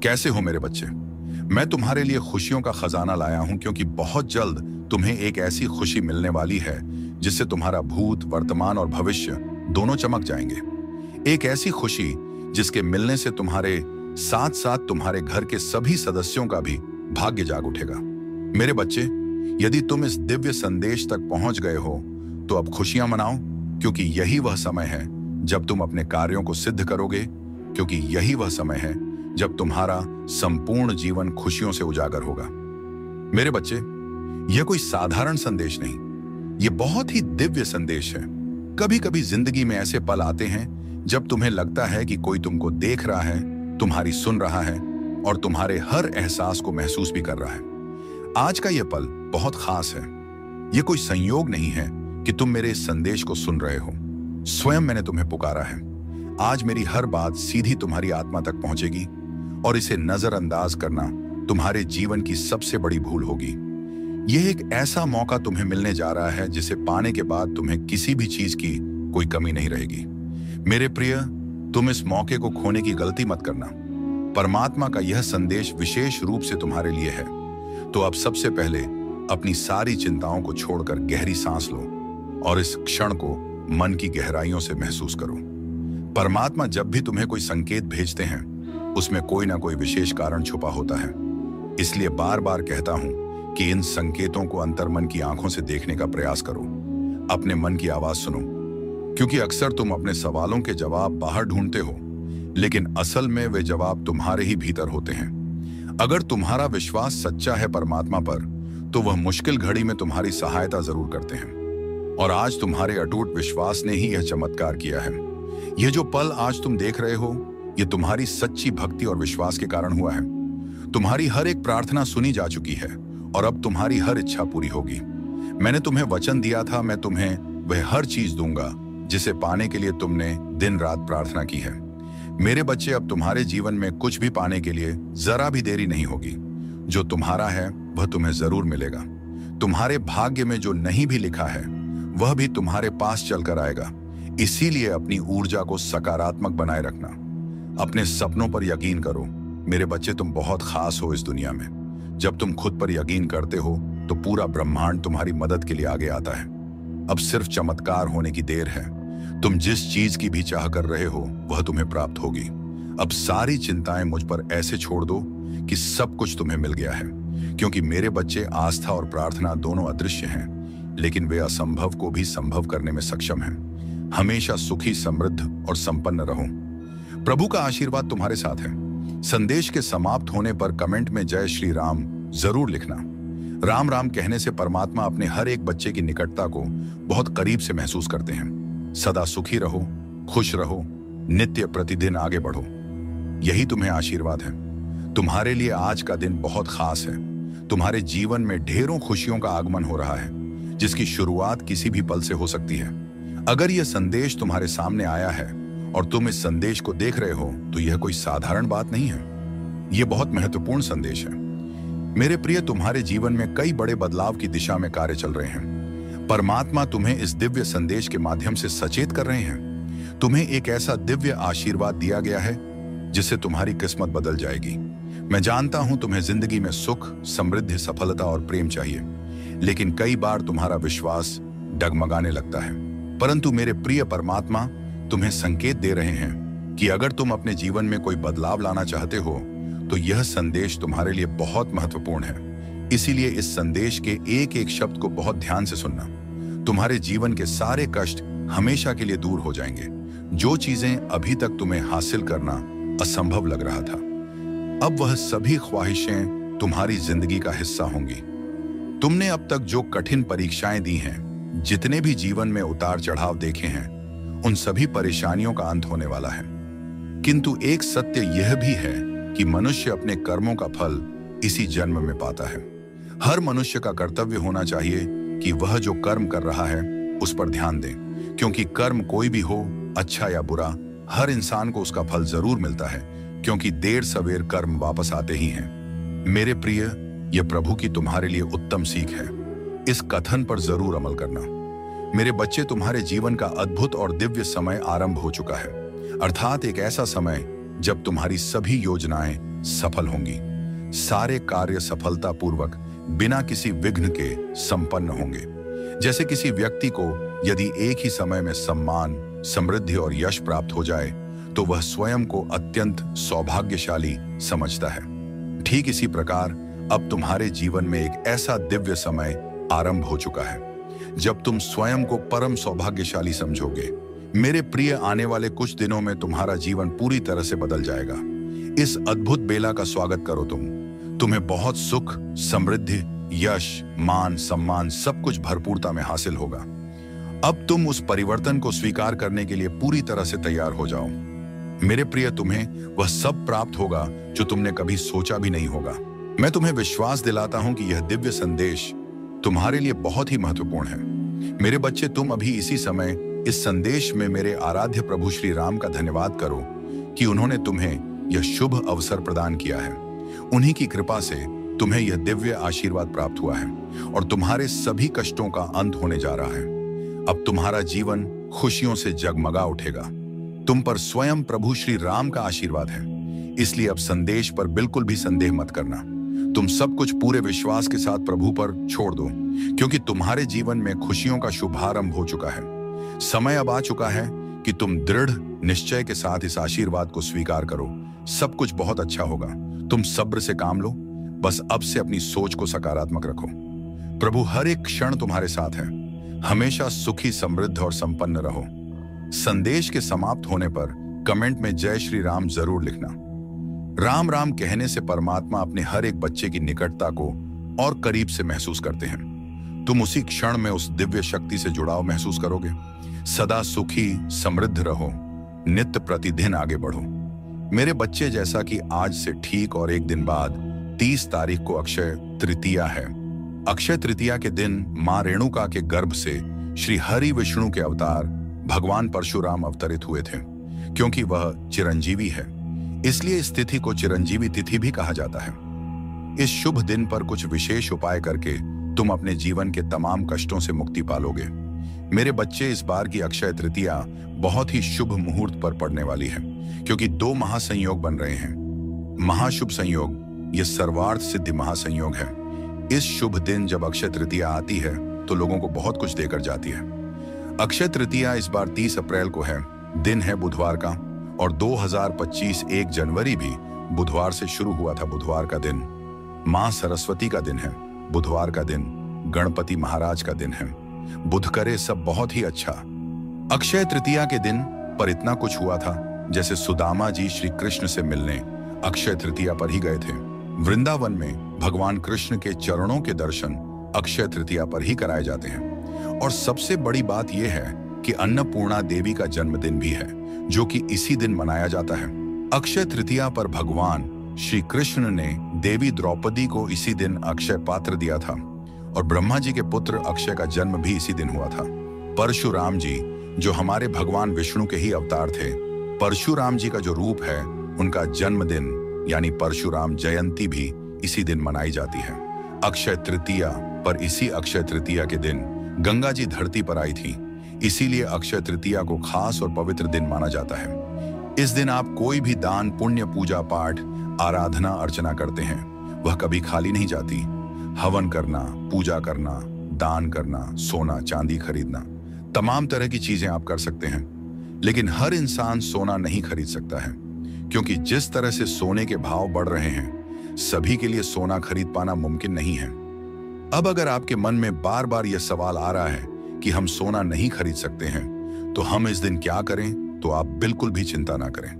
कैसे हो मेरे बच्चे? मैं तुम्हारे लिए खुशियों का खजाना लाया हूं क्योंकि बहुत जल्द तुम्हें एक ऐसी खुशी मिलने वाली है जिससे तुम्हारा भूत, वर्तमान और भविष्य दोनों चमक जाएंगे। एक ऐसी खुशी जिसके मिलने से तुम्हारे साथ साथ तुम्हारे घर के सभी सदस्यों का भी भाग्य जाग उठेगा। मेरे बच्चे, यदि तुम इस दिव्य संदेश तक पहुंच गए हो तो अब खुशियां मनाओ, क्योंकि यही वह समय है जब तुम अपने कार्यों को सिद्ध करोगे, क्योंकि यही वह समय है जब तुम्हारा संपूर्ण जीवन खुशियों से उजागर होगा। मेरे बच्चे, यह कोई साधारण संदेश नहीं, यह बहुत ही दिव्य संदेश है। कभी कभी जिंदगी में ऐसे पल आते हैं जब तुम्हें लगता है कि कोई तुमको देख रहा है, तुम्हारी सुन रहा है और तुम्हारे हर एहसास को महसूस भी कर रहा है। आज का यह पल बहुत खास है। यह कोई संयोग नहीं है कि तुम मेरे इस संदेश को सुन रहे हो। स्वयं मैंने तुम्हें पुकारा है। आज मेरी हर बात सीधी तुम्हारी आत्मा तक पहुंचेगी और इसे नजरअंदाज करना तुम्हारे जीवन की सबसे बड़ी भूल होगी। यह एक ऐसा मौका तुम्हें मिलने जा रहा है जिसे पाने के बाद तुम्हें किसी भी चीज की कोई कमी नहीं रहेगी। मेरे प्रिय, तुम इस मौके को खोने की गलती मत करना। परमात्मा का यह संदेश विशेष रूप से तुम्हारे लिए है। तो अब सबसे पहले अपनी सारी चिंताओं को छोड़कर गहरी सांस लो और इस क्षण को मन की गहराइयों से महसूस करो। परमात्मा जब भी तुम्हें कोई संकेत भेजते हैं उसमें कोई ना कोई विशेष कारण छुपा होता है। इसलिए बार बार कहता हूं कि इन संकेतों को अंतर्मन की आंखों से देखने का प्रयास करो। अपने मन की आवाज सुनो, क्योंकि अक्सर तुम अपने सवालों के जवाब बाहर ढूंढते हो, लेकिन असल में वे जवाब तुम्हारे ही भीतर होते हैं। अगर तुम्हारा विश्वास सच्चा है परमात्मा पर, तो वह मुश्किल घड़ी में तुम्हारी सहायता जरूर करते हैं। और आज तुम्हारे अटूट विश्वास ने ही यह चमत्कार किया है। यह जो पल आज तुम देख रहे हो, यह तुम्हारी सच्ची भक्ति और विश्वास के कारण हुआ है। तुम्हारी हर एक प्रार्थना सुनी जा चुकी है और अब तुम्हारी हर इच्छा पूरी होगी। मैंने तुम्हें वचन दिया था, मैं तुम्हें वह हर चीज दूंगा जिसे पाने के लिए तुमने दिन रात प्रार्थना की है। मेरे बच्चे, अब तुम्हारे जीवन में कुछ भी पाने के लिए जरा भी देरी नहीं होगी। जो तुम्हारा है वह तुम्हें जरूर मिलेगा। तुम्हारे भाग्य में जो नहीं भी लिखा है वह भी तुम्हारे पास चलकर आएगा। इसीलिए अपनी ऊर्जा को सकारात्मक बनाए रखना। अपने सपनों पर यकीन करो। मेरे बच्चे, तुम बहुत खास हो इस दुनिया में। जब तुम खुद पर यकीन करते हो तो पूरा ब्रह्मांड तुम्हारी मदद के लिए आगे आता है। अब सिर्फ चमत्कार होने की देर है। तुम जिस चीज की भी चाह कर रहे हो वह तुम्हें प्राप्त होगी। अब सारी चिंताएं मुझ पर ऐसे छोड़ दो कि सब कुछ तुम्हें मिल गया है, क्योंकि मेरे बच्चे, आस्था और प्रार्थना दोनों अदृश्य हैं, लेकिन वे असंभव को भी संभव करने में सक्षम हैं। हमेशा सुखी, समृद्ध और संपन्न रहो। प्रभु का आशीर्वाद तुम्हारे साथ है। संदेश के समाप्त होने पर कमेंट में जय श्री राम जरूर लिखना। राम राम कहने से परमात्मा अपने हर एक बच्चे की निकटता को बहुत करीब से महसूस करते हैं। सदा सुखी रहो, खुश रहो, नित्य प्रतिदिन आगे बढ़ो। यही तुम्हें आशीर्वाद है। तुम्हारे लिए आज का दिन बहुत खास है। तुम्हारे जीवन में ढेरों खुशियों का आगमन हो रहा है, जिसकी शुरुआत किसी भी पल से हो सकती है। अगर यह संदेश तुम्हारे सामने आया है और तुम इस संदेश को देख रहे हो तो यह कोई साधारण बात नहीं है। यह बहुत महत्वपूर्ण संदेश है। मेरे प्रिय, तुम्हारे जीवन में कई बड़े बदलाव की दिशा में कार्य चल रहे हैं। परमात्मा तुम्हें इस दिव्य संदेश के माध्यम से सचेत कर रहे हैं। तुम्हें एक ऐसा दिव्य आशीर्वाद दिया गया है जिससे तुम्हारी किस्मत बदल जाएगी। मैं जानता हूं तुम्हें जिंदगी में सुख, समृद्धि, सफलता और प्रेम चाहिए, लेकिन कई बार तुम्हारा विश्वास डगमगाने लगता है। परंतु मेरे प्रिय, परमात्मा तुम्हें संकेत दे रहे हैं कि अगर तुम अपने जीवन में कोई बदलाव लाना चाहते हो तो यह संदेश तुम्हारे लिए बहुत महत्वपूर्ण है। इसीलिए इस संदेश के एक एक शब्द को बहुत ध्यान से सुनना। तुम्हारे जीवन के सारे कष्ट हमेशा के लिए दूर हो जाएंगे। जो चीजें अभी तक तुम्हें हासिल करना असंभव लग रहा था, अब वह सभी ख्वाहिशें तुम्हारी जिंदगी का हिस्सा होंगी। तुमने अब तक जो कठिन परीक्षाएं दी हैं, जितने भी जीवन में उतार चढ़ाव देखे हैं, उन सभी परेशानियों का अंत होने वाला है। किंतु एक सत्य यह भी है कि मनुष्य अपने कर्मों का फल इसी जन्म में पाता है। हर मनुष्य का कर्तव्य होना चाहिए कि वह जो कर्म कर रहा है उस पर ध्यान दे, क्योंकि कर्म कोई भी हो, अच्छा या बुरा, हर इंसान को उसका फल जरूर मिलता है, क्योंकि देर सवेर कर्म वापस आते ही हैं। मेरे प्रिय, यह प्रभु की तुम्हारे लिए उत्तम सीख है। इस कथन पर जरूर अमल करना। मेरे बच्चे, तुम्हारे जीवन का अद्भुत और दिव्य समय आरंभ हो चुका है, अर्थात एक ऐसा समय जब तुम्हारी सभी योजनाएं सफल होंगी। सारे कार्य सफलतापूर्वक बिना किसी विघ्न के संपन्न होंगे। जैसे किसी व्यक्ति को यदि एक ही समय में सम्मान, समृद्धि और यश प्राप्त हो जाए तो वह स्वयं को अत्यंत सौभाग्यशाली समझता है। ठीक इसी प्रकार अब तुम्हारे जीवन में एक ऐसा दिव्य समय आरंभ हो चुका है जब तुम स्वयं को परम सौभाग्यशाली समझोगे। मेरे प्रिय, आने वाले कुछ दिनों में तुम्हारा जीवन पूरी तरह से बदल जाएगा। इस अद्भुत बेला का स्वागत करो तुम्हें बहुत सुख, समृद्धि, यश, मान, सम्मान सब कुछ भरपूरता में हासिल होगा। अब तुम उस परिवर्तन को स्वीकार करने के लिए पूरी तरह से तैयार हो जाओ। मेरे प्रिय, तुम्हें वह सब प्राप्त होगा जो तुमने कभी सोचा भी नहीं होगा। मैं तुम्हें विश्वास दिलाता हूं कि यह दिव्य संदेश तुम्हारे लिए बहुत ही महत्वपूर्ण है। मेरे बच्चे, तुम अभी इसी समय इस संदेश में मेरे आराध्य प्रभु श्री राम का धन्यवाद करो कि उन्होंने तुम्हें यह शुभ अवसर प्रदान किया है। उन्हीं की कृपा से तुम्हें यह दिव्य आशीर्वाद प्राप्त हुआ है और तुम्हारे सभी कष्टों का अंत होने जा रहा है। अब तुम्हारा जीवन खुशियों से जगमगा उठेगा। तुम पर स्वयं प्रभु श्री राम का आशीर्वाद है, इसलिए अब संदेश पर बिल्कुल भी संदेह मत करना। तुम सब कुछ पूरे विश्वास के साथ प्रभु पर छोड़ दो, क्योंकि तुम्हारे जीवन में खुशियों का शुभारंभ हो चुका है। समय अब आ चुका है कि तुम दृढ़ निश्चय के साथ इस आशीर्वाद को स्वीकार करो। सब कुछ बहुत अच्छा होगा। तुम सब्र से काम लो। बस अब से अपनी सोच को सकारात्मक रखो। प्रभु हर एक क्षण तुम्हारे साथ है। हमेशा सुखी, समृद्ध और संपन्न रहो। संदेश के समाप्त होने पर कमेंट में जय श्री राम जरूर लिखना। राम राम कहने से परमात्मा अपने हर एक बच्चे की निकटता को और करीब से महसूस करते हैं। तुम उसी क्षण में उस दिव्य शक्ति से जुड़ाव महसूस करोगे। सदा सुखी, समृद्ध रहो, नित्य प्रतिदिन आगे बढ़ो। मेरे बच्चे, जैसा कि आज से ठीक और एक दिन बाद 30 तारीख को अक्षय तृतीया है। अक्षय तृतीया के दिन मां रेणुका के गर्भ से श्री हरि विष्णु के अवतार भगवान परशुराम अवतरित हुए थे। क्योंकि वह चिरंजीवी है, इसलिए इस तिथि को चिरंजीवी तिथि भी कहा जाता है। इस शुभ दिन पर कुछ विशेष उपाय करके तुम अपने जीवन के तमाम कष्टों से मुक्ति पालोगे। मेरे बच्चे, इस बार की अक्षय तृतीया बहुत ही शुभ मुहूर्त पर पड़ने वाली है, क्योंकि 2 महासंयोग बन रहे हैं। महाशुभ संयोग, यह सर्वार्थ सिद्धि महासंयोग है। इस शुभ दिन जब अक्षय तृतीया आती है तो लोगों को बहुत कुछ देकर जाती है। अक्षय तृतीया इस बार 30 अप्रैल को है। दिन है बुधवार का, और 2025 1 जनवरी भी बुधवार से शुरू हुआ था। बुधवार का दिन मां सरस्वती का दिन है। बुधवार का दिन गणपति महाराज का दिन है। बुध करे सब बहुत ही अच्छा। अक्षय तृतीया के दिन पर इतना कुछ हुआ था, जैसे सुदामा जी श्री कृष्ण से मिलने अक्षय तृतीया पर ही गए थे। वृंदावन में भगवान कृष्ण के चरणों के दर्शन अक्षय तृतीया पर ही कराए जाते हैं। और सबसे बड़ी बात यह है कि अन्नपूर्णा देवी का जन्मदिन भी है, जो कि इसी दिन मनाया जाता है। अक्षय तृतीया पर भगवान श्री कृष्ण ने देवी द्रौपदी को इसी दिन अक्षय पात्र दिया था, और ब्रह्मा जी के पुत्र अक्षय का जन्म भी इसी दिन हुआ था। परशुराम जी, जो हमारे भगवान विष्णु के ही अवतार थे, परशुराम जी का जो रूप है, उनका जन्मदिन यानी परशुराम जयंती भी इसी दिन मनाई जाती है। अक्षय तृतीया पर इसी अक्षय तृतीया के दिन गंगा जी धरती पर आई थी, इसीलिए अक्षय तृतीया को खास और पवित्र दिन माना जाता है। इस दिन आप कोई भी दान, पुण्य, पूजा पाठ, आराधना, अर्चना करते हैं, वह कभी खाली नहीं जाती। हवन करना, पूजा करना, दान करना, सोना चांदी खरीदना, तमाम तरह की चीजें आप कर सकते हैं। लेकिन हर इंसान सोना नहीं खरीद सकता है, क्योंकि जिस तरह से सोने के भाव बढ़ रहे हैं, सभी के लिए सोना खरीद पाना मुमकिन नहीं है। अब अगर आपके मन में बार बार यह सवाल आ रहा है कि हम सोना नहीं खरीद सकते हैं, तो हम इस दिन क्या करें, तो आप बिल्कुल भी चिंता ना करें।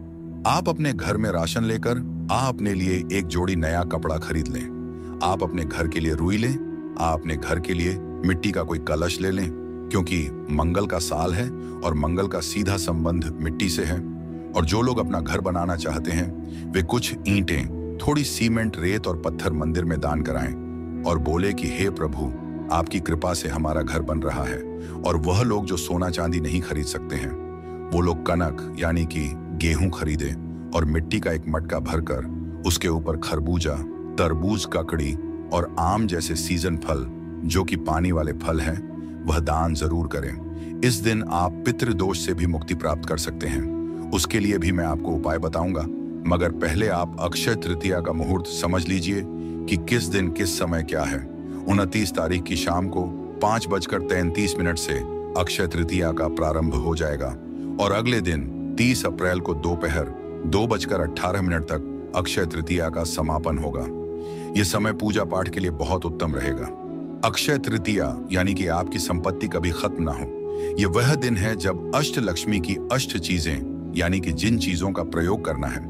आप अपने घर में राशन लेकर आप अपने लिए एक जोड़ी नया कपड़ा खरीद लें। आप अपने घर के लिए रुई लें। आप अपने घर के लिए मिट्टी का कोई कलश ले लें, क्योंकि मंगल का साल है और मंगल का सीधा संबंध मिट्टी से है। और जो लोग अपना घर बनाना चाहते हैं, वे कुछ ईंटें, थोड़ी सीमेंट, रेत और पत्थर मंदिर में दान कराएं और बोले कि हे प्रभु, आपकी कृपा से हमारा घर बन रहा है। और वह लोग जो सोना चांदी नहीं खरीद सकते हैं, वो लोग कनक यानी कि गेहूं खरीदें और मिट्टी का एक मटका भरकर उसके ऊपर खरबूजा, तरबूज, ककड़ी और आम जैसे सीजन फल, जो कि पानी वाले फल हैं, वह दान जरूर करें। इस दिन आप पितृदोष से भी मुक्ति प्राप्त कर सकते हैं। उसके लिए भी मैं आपको उपाय बताऊंगा। मगर पहले आप अक्षय तृतीया का मुहूर्त समझ लीजिए कि किस दिन किस समय क्या है। 29 तारीख की शाम को 5:33 से अक्षय तृतीया का प्रारंभ हो जाएगा और अगले दिन 30 अप्रैल को दोपहर 2:18 तक अक्षय तृतीया का समापन होगा। यह समय पूजा पाठ के लिए बहुत उत्तम रहेगा। अक्षय तृतीया यानी कि आपकी संपत्ति कभी खत्म ना हो। यह वह दिन है जब अष्ट लक्ष्मी की अष्ट चीजें यानी कि जिन चीजों का प्रयोग करना है।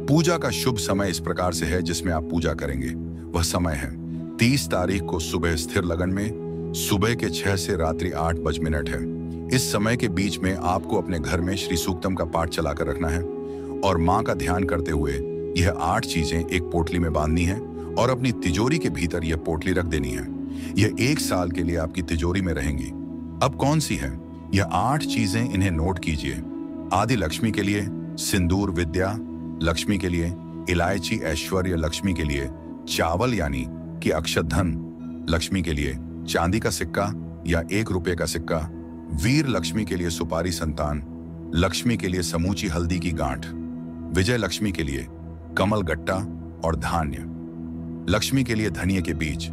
पूजा का शुभ समय इस प्रकार से है जिसमें आप पूजा करेंगे। वह समय है 30 तारीख को सुबह स्थिर लगन में सुबह के 6 से रात्रि 8 है। इस समय के बीच में आपको अपने घर में श्री सूक्तम का पाठ चलाकर रखना है और माँ का ध्यान करते हुए यह 8 चीजें एक पोटली में बांधनी है और अपनी तिजोरी के भीतर यह पोटली रख देनी है। यह 1 साल के लिए आपकी तिजोरी में रहेंगी। अब कौन सी है यह 8 चीजें, इन्हें नोट कीजिए। आदि लक्ष्मी के लिए सिंदूर विद्या, लक्ष्मी के लिए इलायची ऐश्वर्य, लक्ष्मी के लिए चावल यानी कि अक्षत धन, लक्ष्मी के लिए चांदी का सिक्का या 1 रुपये का सिक्का, वीर लक्ष्मी के लिए सुपारी संतान, लक्ष्मी के लिए समूची हल्दी की गांठ, विजय लक्ष्मी के लिए कमल गट्टा और धान्य, लक्ष्मी के लिए धनिये के बीज।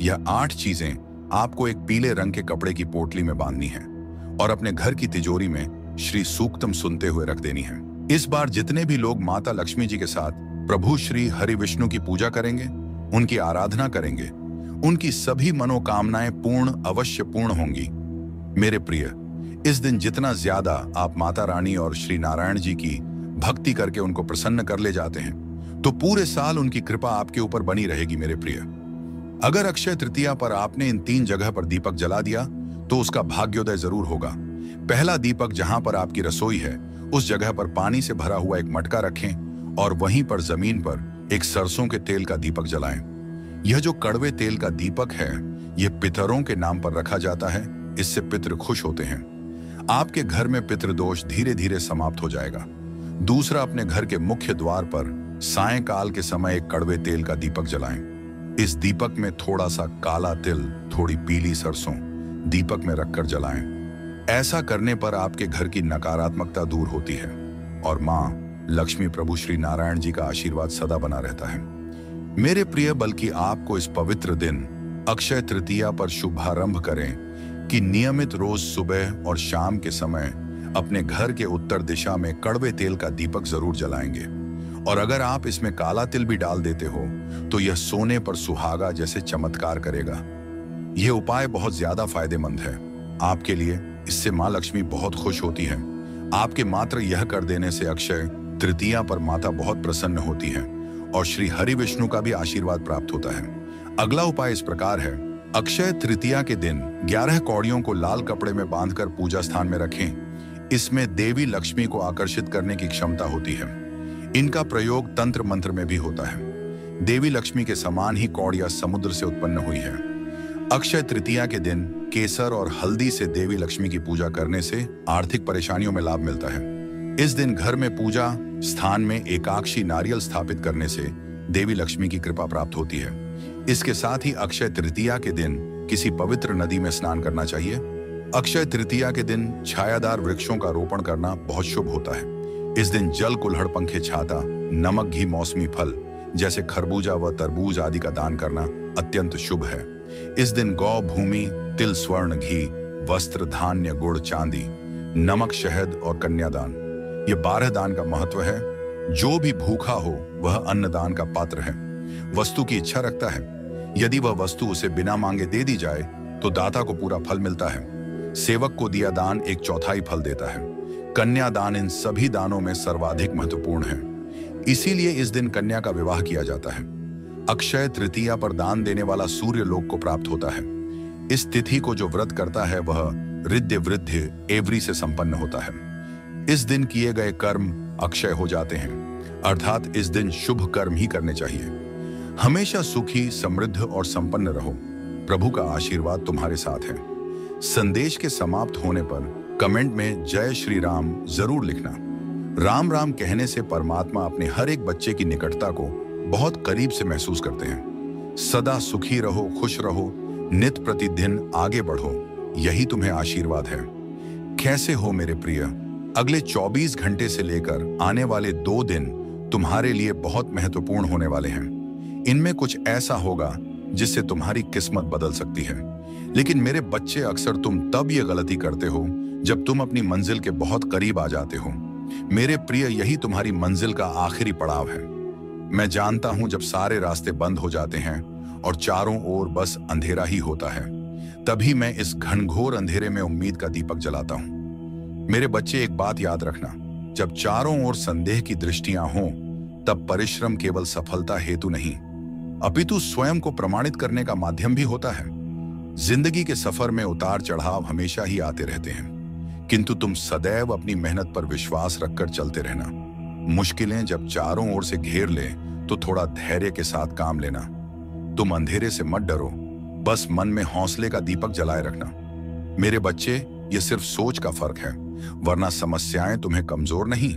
यह 8 चीजें आपको एक पीले रंग के कपड़े की पोटली में बांधनी है और अपने घर की तिजोरी में श्री सूक्तम सुनते हुए रख देनी है। इस बार जितने भी लोग माता लक्ष्मी जी के साथ प्रभु श्री हरि विष्णु की पूजा करेंगे, उनकी आराधना करेंगे, उनकी सभी मनोकामनाएं अवश्य पूर्ण होंगी। मेरे प्रिय, इस दिन जितना ज्यादा आप माता रानी और श्री नारायण जी की भक्ति करके उनको प्रसन्न कर ले जाते हैं, तो पूरे साल उनकी कृपा आपके ऊपर बनी रहेगी। मेरे प्रिय, अगर अक्षय तृतीया पर आपने इन 3 जगह पर दीपक जला दिया तो उसका भाग्योदय जरूर होगा। पहला दीपक जहां पर आपकी रसोई है उस जगह पर पानी से भरा हुआ एक मटका रखें और वहीं पर जमीन पर एक सरसों के तेल का दीपक जलाएं। यह जो कड़वे तेल का दीपक है यह पितरों के नाम पर रखा जाता है। इससे पितृ खुश होते हैं। आपके घर में पितृदोष धीरे धीरे समाप्त हो जाएगा। दूसरा, अपने घर के मुख्य द्वार पर सायंकाल के समय एक कड़वे तेल का दीपक जलाएं। इस दीपक में थोड़ा सा काला तिल, थोड़ी पीली सरसों दीपक में रखकर जलाएं। ऐसा करने पर आपके घर की नकारात्मकता दूर होती है और मां लक्ष्मी प्रभु श्री नारायण जी का आशीर्वाद सदा बना रहता है। मेरे प्रिय, बल्कि आपको इस पवित्र दिन अक्षय तृतीया पर शुभारंभ करें कि नियमित रोज सुबह और शाम के समय अपने घर के उत्तर दिशा में कड़वे तेल का दीपक जरूर जलाएंगे। और अगर आप इसमें काला तिल भी डाल देते हो तो यह सोने पर सुहागा जैसे चमत्कार करेगा। यह उपाय बहुत ज्यादा फायदेमंद है आपके लिए। इससे मां लक्ष्मी बहुत खुश होती है। आपके मात्र यह कर देने से अक्षय तृतीया पर माता बहुत प्रसन्न होती है और श्री हरि विष्णु का भी आशीर्वाद प्राप्त होता है। अगला उपाय इस प्रकार है। अक्षय तृतीया के दिन 11 कौड़ियों को लाल कपड़े में बांधकर पूजा स्थान में रखें। इसमें देवी लक्ष्मी को आकर्षित करने की क्षमता होती है। इनका प्रयोग तंत्र मंत्र में भी होता है। देवी लक्ष्मी के समान ही कौड़ियां समुद्र से उत्पन्न हुई है। अक्षय तृतीया के दिन केसर और हल्दी से देवी लक्ष्मी की पूजा करने से आर्थिक परेशानियों में लाभ मिलता है। इस दिन घर में पूजा स्थान में एकाक्षी नारियल स्थापित करने से देवी लक्ष्मी की कृपा प्राप्त होती है। इसके साथ ही अक्षय तृतीया के दिन किसी पवित्र नदी में स्नान करना चाहिए। अक्षय तृतीया के दिन छायादार वृक्षों का रोपण करना बहुत शुभ होता है। इस दिन जल, कुल्हड़, पंखे, छाता, नमक, घी, मौसमी फल जैसे खरबूजा व तरबूज आदि का दान करना अत्यंत शुभ है। इस दिन गौ, भूमि, तिल, स्वर्ण, घी, वस्त्र, धान्य, गुड़, चांदी, नमक, शहद और कन्यादान, ये 12 दान का महत्व है। जो भी भूखा हो वह अन्नदान का पात्र है। वस्तु की इच्छा रखता है। यदि वह वस्तु उसे बिना मांगे दे दी जाए तो दाता को पूरा फल मिलता है। सेवक को दिया दान 1/4 फल देता है। कन्यादान इन सभी दानों में सर्वाधिक महत्वपूर्ण है। इसीलिए इस दिन कन्या का विवाह किया जाता है। अक्षय तृतीया पर दान देने वाला सूर्य लोक को प्राप्त होता है। इस तिथि को जो व्रत करता है वह रिद्ध वृद्धि एवरी से संपन्न होता है। इस दिन किए गए कर्म अक्षय हो जाते हैं, अर्थात इस दिन शुभ कर्म ही करने चाहिए। हमेशा सुखी, समृद्ध और संपन्न रहो। प्रभु का आशीर्वाद तुम्हारे साथ है। संदेश के समाप्त होने पर कमेंट में जय श्री राम जरूर लिखना। राम राम कहने से परमात्मा अपने हर एक बच्चे की निकटता को बहुत करीब से महसूस करते हैं। सदा सुखी रहो, खुश रहो, नित प्रतिदिन आगे बढ़ो, यही तुम्हें आशीर्वाद है। कैसे हो मेरे प्रिय? अगले 24 घंटे से लेकर आने वाले 2 दिन तुम्हारे लिए बहुत महत्वपूर्ण होने वाले हैं। इनमें कुछ ऐसा होगा जिससे तुम्हारी किस्मत बदल सकती है। लेकिन मेरे बच्चे, अक्सर तुम तब ये गलती करते हो जब तुम अपनी मंजिल के बहुत करीब आ जाते हो। मेरे प्रिय, यही तुम्हारी मंजिल का आखिरी पड़ाव है। मैं जानता हूं, जब सारे रास्ते बंद हो जाते हैं और चारों ओर बस अंधेरा ही होता है, तभी मैं इस घनघोर अंधेरे में उम्मीद का दीपक जलाता हूं। मेरे बच्चे, एक बात याद रखना, जब चारों ओर संदेह की दृष्टियां हों, तब परिश्रम केवल सफलता हेतु नहीं, अपितु स्वयं को प्रमाणित करने का माध्यम भी होता है। जिंदगी के सफर में उतार चढ़ाव हमेशा ही आते रहते हैं, किंतु तुम सदैव अपनी मेहनत पर विश्वास रखकर चलते रहना। मुश्किलें जब चारों ओर से घेर ले तो थोड़ा धैर्य के साथ काम लेना। तुम अंधेरे से मत डरो, बस मन में हौसले का दीपक जलाए रखना। मेरे बच्चे, ये सिर्फ सोच का फर्क है, वरना समस्याएं तुम्हें कमजोर नहीं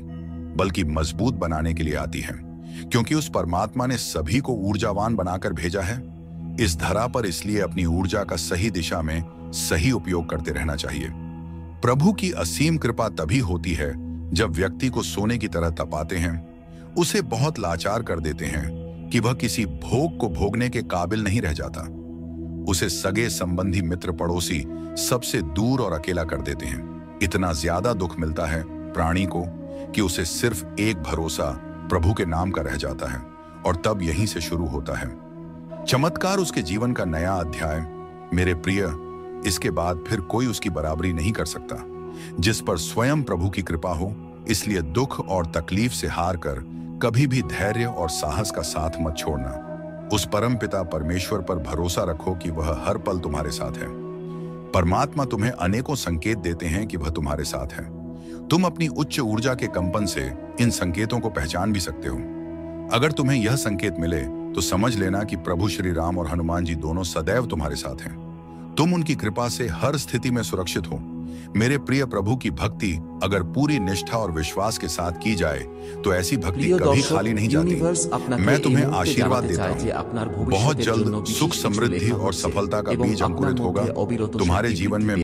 बल्कि मजबूत बनाने के लिए आती हैं, क्योंकि उस परमात्मा ने सभी को ऊर्जावान बनाकर भेजा है इस धरा पर। इसलिए अपनी ऊर्जा का सही दिशा में सही उपयोग करते रहना चाहिए। प्रभु की असीम कृपा तभी होती है जब व्यक्ति को सोने की तरह तपाते हैं, उसे बहुत लाचार कर देते हैं कि वह किसी भोग को भोगने के काबिल नहीं रह जाता। उसे सगे संबंधी, मित्र, पड़ोसी सबसे दूर और अकेला कर देते हैं। इतना ज्यादा दुख मिलता है प्राणी को कि उसे सिर्फ एक भरोसा प्रभु के नाम का रह जाता है, और तब यहीं से शुरू होता है चमत्कार, उसके जीवन का नया अध्याय। मेरे प्रिय, इसके बाद फिर कोई उसकी बराबरी नहीं कर सकता, जिस पर स्वयं प्रभु की कृपा हो। इसलिए दुख और तकलीफ से हार कर कभी भी धैर्य और साहस का साथ मत छोड़ना। उस परम पिता परमेश्वर पर भरोसा रखो कि वह हर पल तुम्हारे साथ है। परमात्मा तुम्हें अनेकों संकेत देते हैं कि वह तुम्हारे साथ है। तुम अपनी उच्च ऊर्जा के कंपन से इन संकेतों को पहचान भी सकते हो। अगर तुम्हें यह संकेत मिले तो समझ लेना कि प्रभु श्री राम और हनुमान जी दोनों सदैव तुम्हारे साथ हैं। तुम उनकी कृपा से हर स्थिति में सुरक्षित हो। मेरे प्रिय, प्रभु की भक्ति अगर पूरी निष्ठा और विश्वास के साथ की जाए तो ऐसी भक्ति कभी खाली नहीं जाती। मैं तुम्हें आशीर्वाद देता हूँ, बहुत जल्द सुख, समृद्धि और सफलता का बीज अंकुरित होगा। तुम्हारे जीवन में